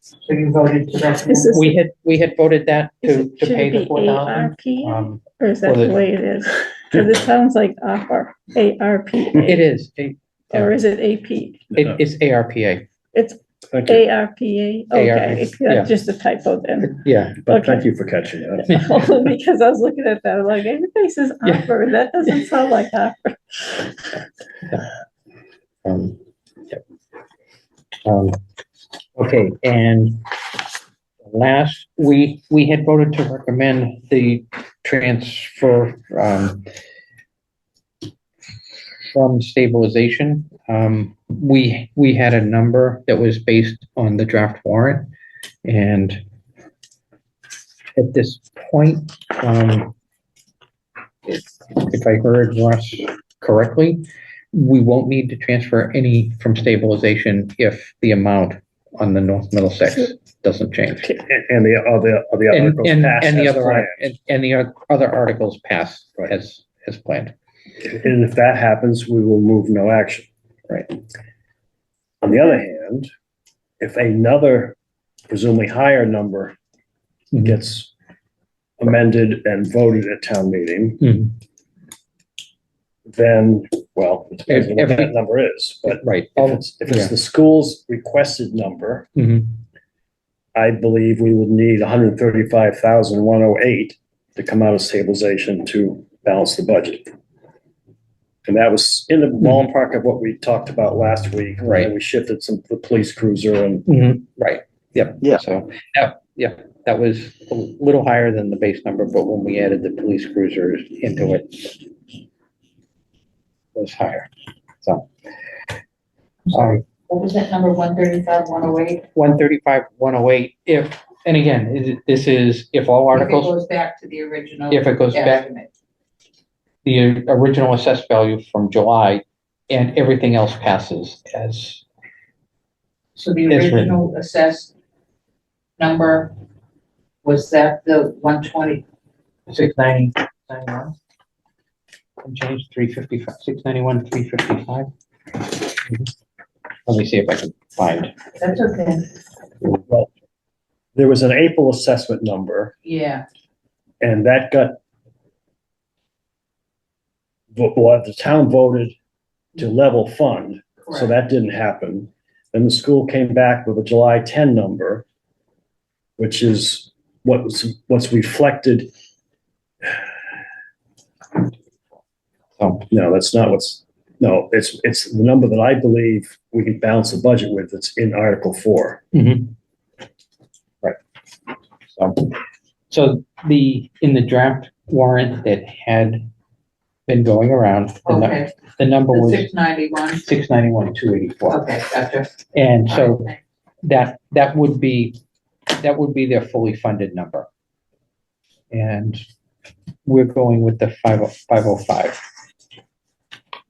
Speaker 6: So you voted to recommend?
Speaker 2: Is this-
Speaker 1: We had voted that to
Speaker 2: Should
Speaker 1: pay
Speaker 2: it
Speaker 1: the
Speaker 2: be
Speaker 1: 4,000.
Speaker 2: ARPA, or is that
Speaker 1: well,
Speaker 2: the way it is? Because it sounds like ARPA,
Speaker 1: It
Speaker 2: ARPA,
Speaker 1: is,
Speaker 2: or is it AP?
Speaker 1: it's ARPA.
Speaker 2: It's
Speaker 5: Thank you,
Speaker 2: ARPA, okay,
Speaker 1: yeah.
Speaker 2: that's just a typo then.
Speaker 1: Yeah,
Speaker 5: but thank you for catching that.
Speaker 2: Because I was looking at that, I'm like, everybody says
Speaker 1: Yeah.
Speaker 2: ARPA, and that doesn't sound like ARPA.
Speaker 1: Yep. Okay, and last, we had voted to recommend the transfer, from stabilization. We had a number that was based on the draft warrant, and at this point, if I heard Russ correctly, we won't need to transfer any from stabilization if the amount on the North Middlesex doesn't change.
Speaker 5: And the other articles pass
Speaker 1: And the
Speaker 5: as
Speaker 1: other,
Speaker 5: planned.
Speaker 1: and the other articles pass
Speaker 5: Right.
Speaker 1: as planned.
Speaker 5: And if that happens, we will move no action.
Speaker 1: Right.
Speaker 5: On the other hand, if another presumably higher number gets amended and voted at town meeting,
Speaker 1: Mhm.
Speaker 5: then, well, it depends on what that
Speaker 1: Every-
Speaker 5: number is, but
Speaker 1: Right.
Speaker 5: if it's
Speaker 1: Yeah.
Speaker 5: the school's requested number,
Speaker 1: Mhm.
Speaker 5: I believe we would need 135,108 to come out of stabilization to balance the budget. And that was in the ballpark of what we talked about last week. when
Speaker 1: Right.
Speaker 5: We shifted the police cruiser and
Speaker 1: Right, yep.
Speaker 3: Yeah.
Speaker 1: So, that was a little higher than the base number, but when we added the police cruisers into it, it was higher, so.
Speaker 6: What was that number, 135, 108?
Speaker 1: 135, 108, and again, this is if all
Speaker 6: If it
Speaker 1: articles,
Speaker 6: goes back to the original.
Speaker 1: if it goes back,
Speaker 6: estimate.
Speaker 1: the original assessed value from July, and everything else passes as,
Speaker 6: So the
Speaker 1: It's written.
Speaker 6: original assessed number, was that the 120?
Speaker 1: 690, 91? And change 355, 691, 355. Let me see if I can find.
Speaker 6: That's okay.
Speaker 5: well, there was an April assessment number
Speaker 6: Yeah,
Speaker 5: and that got well, the town voted to level fund, so
Speaker 6: correct.
Speaker 5: that didn't happen. Then the school came back with a July 10 number, which is what's reflected.
Speaker 1: So,
Speaker 5: No, that's not no, it's the number that I believe we can balance the budget with. It's in Article 4.
Speaker 1: right. So in the draft warrant that had been going around,
Speaker 6: Okay,
Speaker 1: the number
Speaker 6: the
Speaker 1: was
Speaker 6: 691,
Speaker 1: 691, 284.
Speaker 6: okay, gotcha.
Speaker 1: And so
Speaker 6: All right,
Speaker 1: that would be their fully funded number. And we're going with the 505.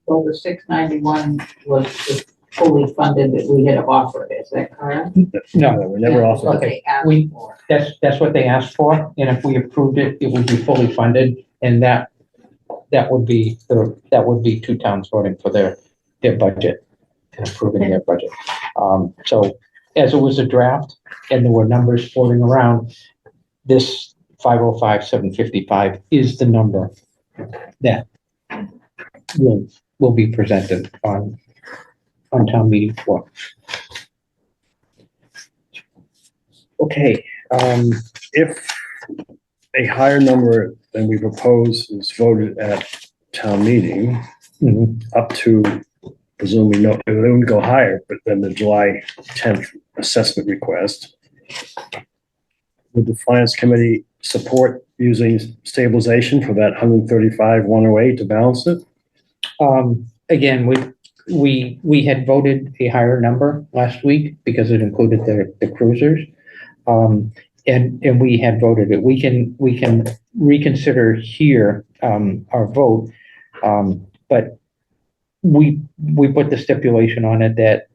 Speaker 6: so the 691 was the fully funded that we had offered, is that correct?
Speaker 1: No,
Speaker 5: We never
Speaker 6: That's
Speaker 5: offered
Speaker 6: what they asked
Speaker 1: we-
Speaker 6: for.
Speaker 1: that's what they asked for, and if we approved it, it would be fully funded, and that would be two towns voting for their budget and approving their budget. So as it was a draft and there were numbers floating around, this 505, 755 is the number that will be presented on town meeting floor. Okay,
Speaker 5: If a higher number than we propose is voted at town meeting,
Speaker 1: mhm,
Speaker 5: up to presumably no, it wouldn't go higher, but then the July 10th assessment request. Would the finance committee support using stabilization for that 135,108 to balance it?
Speaker 1: again, we had voted a higher number last week because it included the cruisers. And we had voted it. We can reconsider here, our vote. But we put the stipulation on it that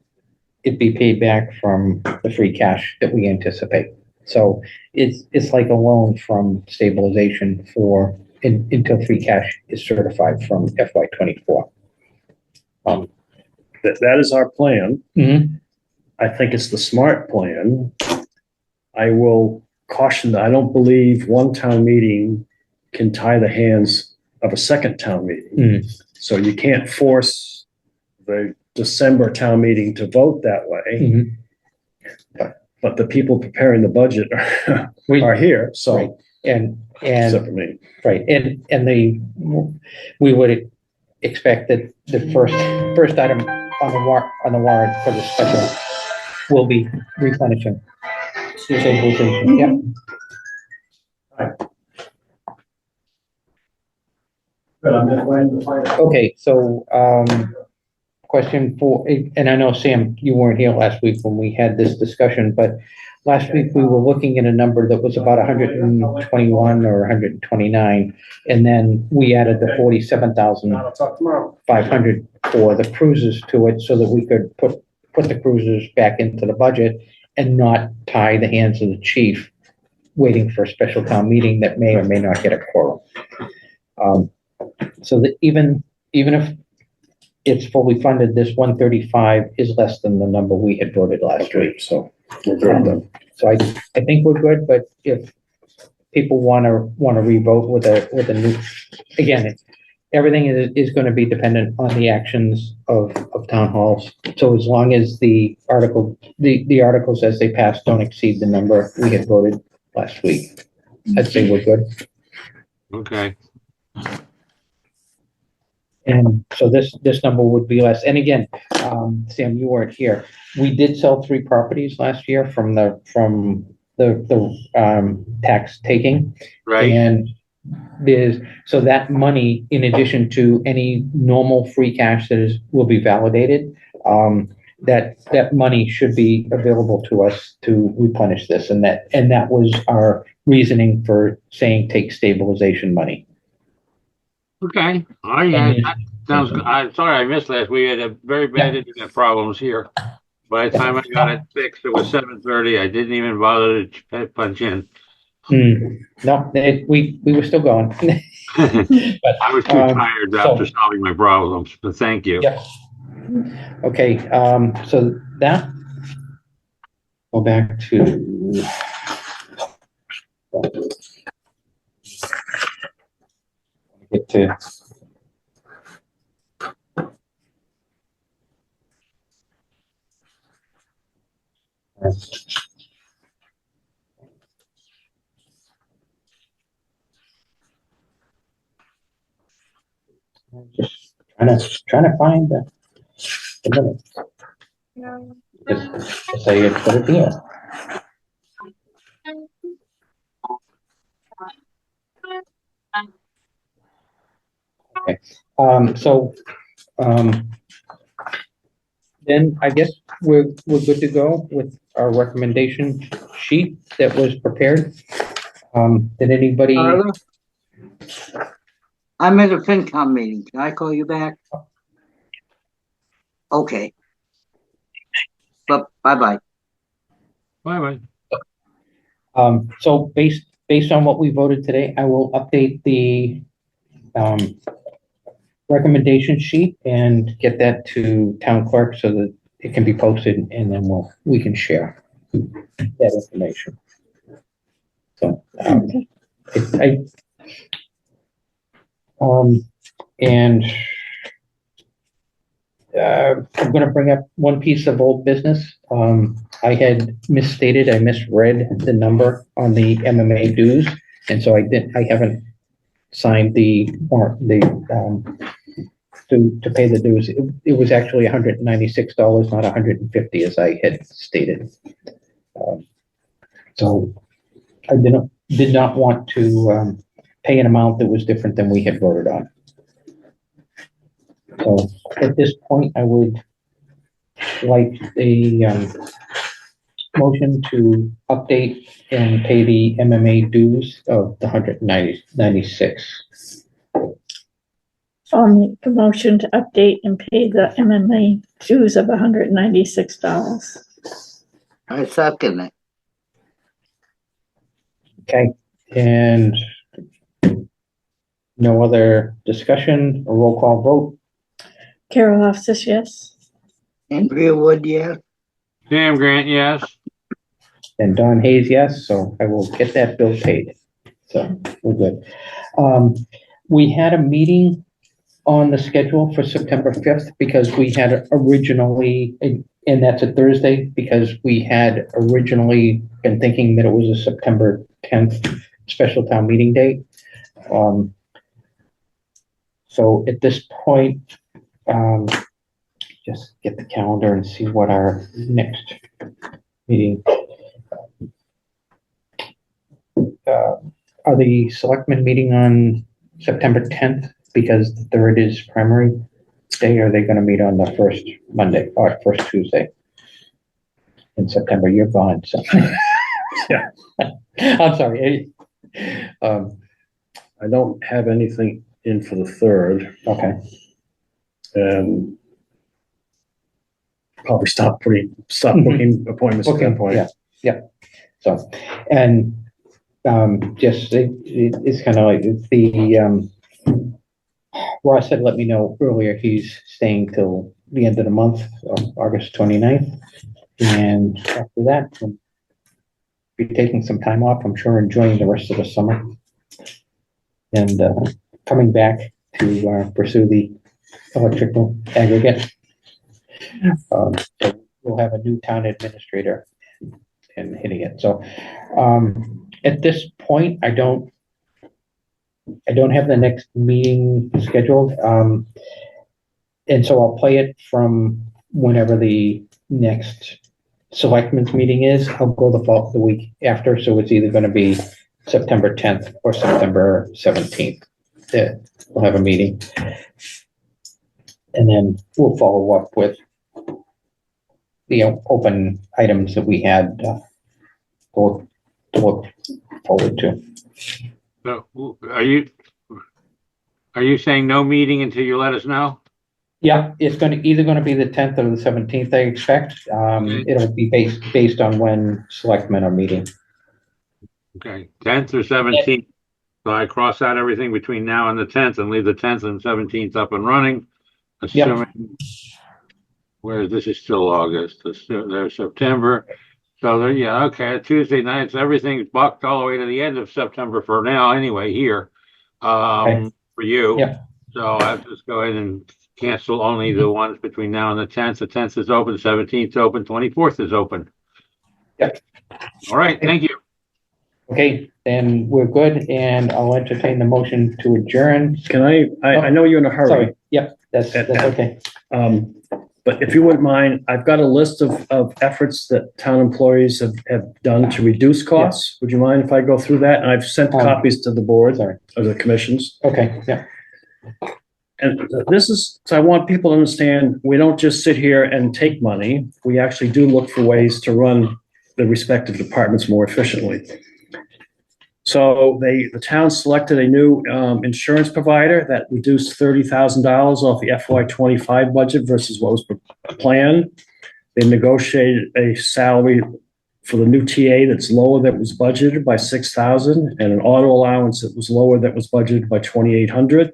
Speaker 1: it be paid back from the free cash that we anticipate. So it's like a loan from stabilization until free cash is certified from FY '24.
Speaker 5: that is our plan.
Speaker 1: Mhm.
Speaker 5: I think it's the smart plan. I will caution that I don't believe one town meeting can tie the hands of a second town meeting. So you can't force the December town meeting to vote that way.
Speaker 1: Mhm.
Speaker 5: But the people preparing the budget
Speaker 1: We,
Speaker 5: are here,
Speaker 1: right,
Speaker 5: so,
Speaker 1: and,
Speaker 5: except for me.
Speaker 1: right, and we would expect that the first item on the warrant for the special will be replenishing. Stabilization, yeah. Okay, so, question for, and I know, Sam, you weren't here last week when we had this discussion, but last week we were looking at a number that was about 121 or 129, and then we added the 47,500 for the cruises to it so that we could put the cruisers back into the budget and not tie the hands of the chief waiting for a special town meeting that may or may not get a quorum. So that even if it's fully funded, this 135 is less than the number we had voted last week, so
Speaker 5: We're good then.
Speaker 1: so I think we're good, but if people want to revote with a new, again, everything is going to be dependent on the actions of town halls. So as long as the articles as they pass don't exceed the number we had voted last week, I'd say we're good.
Speaker 4: Okay.
Speaker 1: And so this number would be less. And again, Sam, you weren't here. We did sell 3 properties last year from the tax taking.
Speaker 4: Right.
Speaker 1: And so that money, in addition to any normal free cash that will be validated, that money should be available to us to replenish this. And that was our reasoning for saying take stabilization money.
Speaker 4: Okay. All right. That sounds good. I'm sorry I missed last. We had a very bad internet problems here. By the time I got it fixed, it was 7:30. I didn't even bother to punch in.
Speaker 1: No, we were still going. But
Speaker 4: I was too tired after solving my problems, but thank you.
Speaker 1: Yep. Okay, so that, go back to get to just trying to find the minutes. Just say it's put it here. Okay, then I guess we're good to go with our recommendation sheet that was prepared. Did anybody?
Speaker 3: Carla? I'm at a FinCom meeting. Can I call you back? Okay. But bye-bye.
Speaker 4: Bye-bye.
Speaker 1: So based on what we voted today, I will update the recommendation sheet and get that to town clerk so that it can be posted, and then we can share that information. So, and I'm going to bring up one piece of old business. I had misstated, I misread the number on the MMA dues, and so I haven't signed the to pay the dues. It was actually $196, not $150, as I had stated. So I did not want to pay an amount that was different than we had voted on. So at this point, I would like a motion to update and pay the MMA dues of the $196.
Speaker 2: I'll make the motion to update and pay the MMA dues of $196.
Speaker 3: I second it.
Speaker 1: Okay, and no other discussion or roll call vote?
Speaker 2: Carol Hofstas, yes.
Speaker 3: Andrea Wood, yes.
Speaker 4: Sam Grant, yes.
Speaker 1: And Don Hayes, yes, so I will get that bill paid. So we're good. We had a meeting on the schedule for September 5th because we had originally, and that's a Thursday, because we had originally been thinking that it was a September 10th special town meeting date. So at this point, just get the calendar and see what our next meeting. Are the selectmen meeting on September 10th because the 3rd is primary day? Or are they going to meet on the first Monday or first Tuesday in September? You're gone, so.
Speaker 5: Yeah.
Speaker 1: I'm sorry.
Speaker 5: I don't have anything in for the 3rd.
Speaker 1: Okay.
Speaker 5: And probably stop booking appointments at that point.
Speaker 1: Yeah. So, and just it's kind of like the Ross had let me know earlier he's staying till the end of the month, August 29th, and after that he'll be taking some time off. I'm sure enjoying the rest of the summer and coming back to pursue the electrical aggregate. So we'll have a new town administrator and hitting it. So at this point, I don't have the next meeting scheduled. And so I'll play it from whenever the next selectmen's meeting is. I'll go the week after. So it's either going to be September 10th or September 17th that we'll have a meeting. And then we'll follow up with the open items that we had to look forward to.
Speaker 4: So are you saying no meeting until you let us know?
Speaker 1: Yeah, it's either going to be the 10th or the 17th, I expect. It'll be based on when selectmen are meeting.
Speaker 4: Okay, 10th or 17th. So I cross out everything between now and the 10th and leave the 10th and 17th up and running, assuming, where this is still August, there's September. So there, yeah, okay, Tuesday nights, everything's bucked all the way to the end of September for now anyway here, for you.
Speaker 1: Yeah.
Speaker 4: So I'll just go ahead and cancel only the ones between now and the 10th. The 10th is open, 17th is open, 24th is open.
Speaker 1: Yep.
Speaker 4: All right, thank you.
Speaker 5: Okay,
Speaker 1: then we're good, and I'll entertain the motion to adjourn.
Speaker 5: can I know you're in a hurry.
Speaker 1: Sorry, yep, that's okay.
Speaker 5: But if you wouldn't mind, I've got a list of efforts that town employees have done to reduce costs. Would you mind if I go through that? And I've sent copies to the board or the commissions.
Speaker 1: Okay, yeah.
Speaker 5: And this is, so I want people to understand, we don't just sit here and take money. We actually do look for ways to run the respective departments more efficiently. So the town selected a new insurance provider that reduced $30,000 off the FY25 budget versus what was planned. They negotiated a salary for the new TA that's lower than was budgeted by $6,000 and an auto allowance that was lower that was budgeted by $2,800.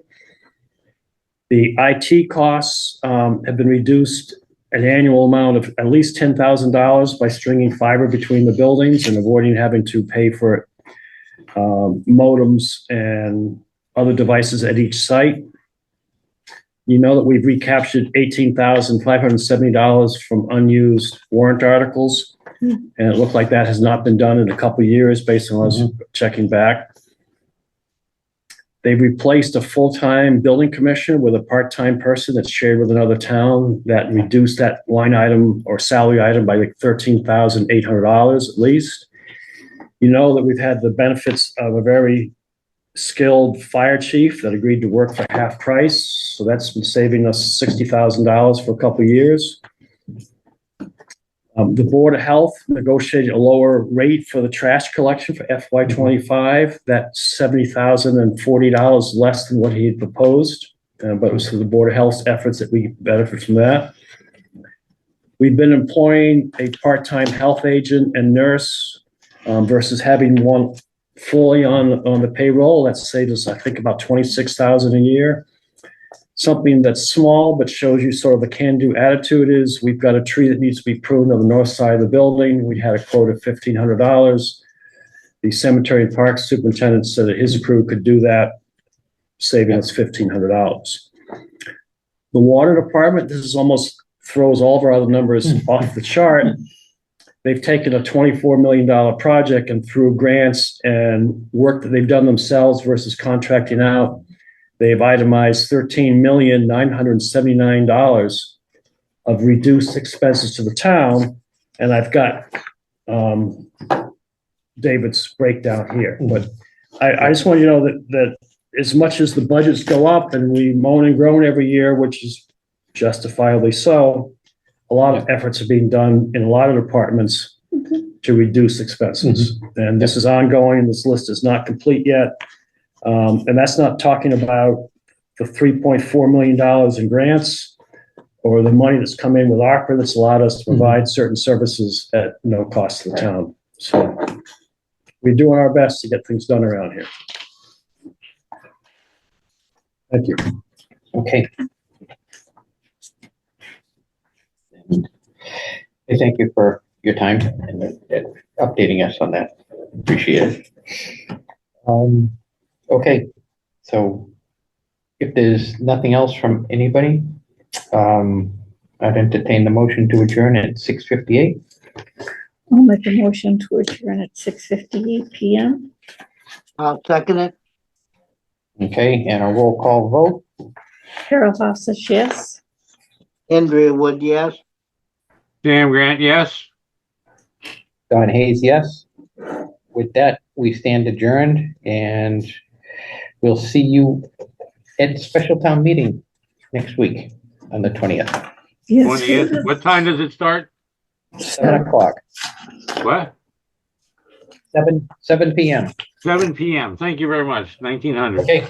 Speaker 5: The IT costs have been reduced an annual amount of at least $10,000 by stringing fiber between the buildings and avoiding having to pay for modems and other devices at each site. You know that we've recaptured $18,570 from unused warrant articles, and it looked like that has not been done in a couple of years based on us checking back. They've replaced a full-time building commissioner with a part-time person that's shared with another town that reduced that line item or salary item by like $13,800 at least. You know that we've had the benefits of a very skilled fire chief that agreed to work for half price. So that's been saving us $60,000 for a couple of years. The Board of Health negotiated a lower rate for the trash collection for FY25. That's $70,040 less than what he had proposed. But it was through the Board of Health's efforts that we benefit from that. We've been employing a part-time health agent and nurse versus having one fully on the payroll. That saved us, I think, about $26,000 a year. something that's small but shows you sort of the can-do attitude is we've got a tree that needs to be pruned on the north side of the building. We had a quote of $1,500. The cemetery and park superintendent said that his crew could do that, saving us $1,500. The water department, this is almost throws all of our other numbers off the chart. They've taken a $24 million project and through grants and work that they've done themselves versus contracting out, they've itemized $13,979 of reduced expenses to the town. And I've got David's breakdown here. But I just want you to know that as much as the budgets go up and we moan and groan every year, which is justifiably so, a lot of efforts are being done in a lot of departments to reduce expenses. And this is ongoing. This list is not complete yet. And that's not talking about the $3.4 million in grants or the money that's come in with ARPA that's allowed us to provide certain services at no cost to the town. So we're doing our best to get things done around here. Thank you.
Speaker 1: Okay. I thank you for your time and updating us on that. Appreciate it. Okay, so if there's nothing else from anybody, I'd entertain the motion to adjourn at 6:58.
Speaker 2: I'll make a motion to adjourn at 6:58 PM.
Speaker 3: I'll second it.
Speaker 1: Okay, and a roll call vote.
Speaker 2: Carol Hofstas, yes.
Speaker 3: Andrea Wood, yes.
Speaker 4: Sam Grant, yes.
Speaker 1: Don Hayes, yes. With that, we stand adjourned and we'll see you at special town meeting next week on the 20th,
Speaker 2: Yes.
Speaker 4: What time does it start?
Speaker 1: 7 o'clock,
Speaker 4: What?
Speaker 1: 7 p.m.
Speaker 4: 7 p.m. Thank you very much. 1900.
Speaker 1: Okay.